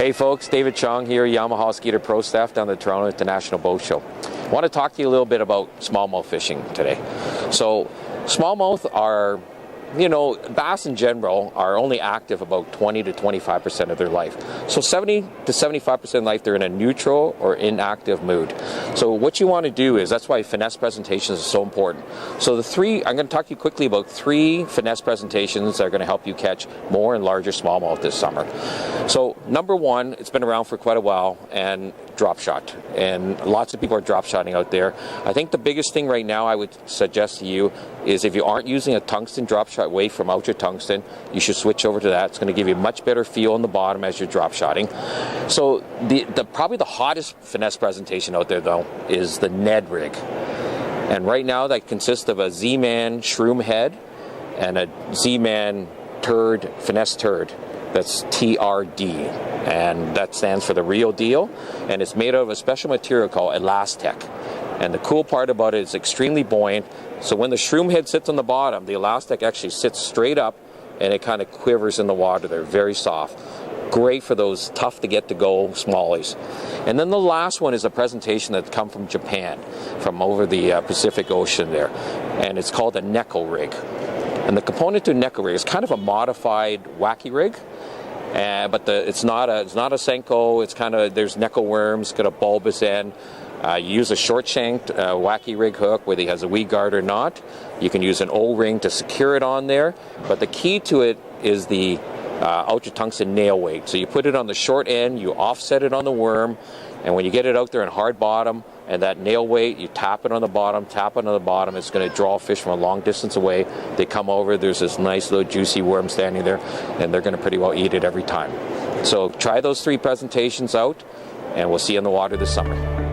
Hey folks, David Chong here, Yamaha Skeeter Pro Staff down at the Toronto International Boat Show. I want to talk to you a little bit about smallmouth fishing today. So smallmouth are, bass in general are only active about 20 to 25% of their life. So 70 to 75% of life they're in a neutral or inactive mood. So what you want to do is, that's why finesse presentations are so important. So I'm going to talk to you quickly about 3 finesse presentations that are going to help you catch more and larger smallmouth this summer. So number 1, it's been around for quite a while, and drop shot. And lots of people are drop shotting out there. I think the biggest thing right now I would suggest to you is, if you aren't using a tungsten drop shot weight from Ultra Tungsten, you should switch over to that. It's going to give you a much better feel on the bottom as you're drop shotting. So probably the hottest finesse presentation out there though is the Ned rig. And right now that consists of a Z-Man shroom head and a Z-Man turd, finesse turd. That's TRD, and that stands for the real deal, and it's made out of a special material called Elastec. And the cool part about it is it's extremely buoyant, so when the shroom head sits on the bottom, the Elastec actually sits straight up and it kind of quivers in the water. They're very soft. Great for those tough to get to go smallies. And then the last one is a presentation that's come from Japan, from over the Pacific Ocean there, and it's called a Neko rig. And the component to Neko rig is kind of a modified wacky rig. But it's not a senko. It's kind of, there's Neko worms, got a bulbous end. You use a short-shanked wacky rig hook, whether it has a weed guard or not. You can use an O-ring to secure it on there. But the key to it is the Ultra Tungsten nail weight. So you put it on the short end, you offset it on the worm, and when you get it out there in hard bottom, and that nail weight, you tap it on the bottom, it's going to draw fish from a long distance away. They come over, there's this nice little juicy worm standing there, and they're going to pretty well eat it every time. So try those 3 presentations out, and we'll see you in the water this summer.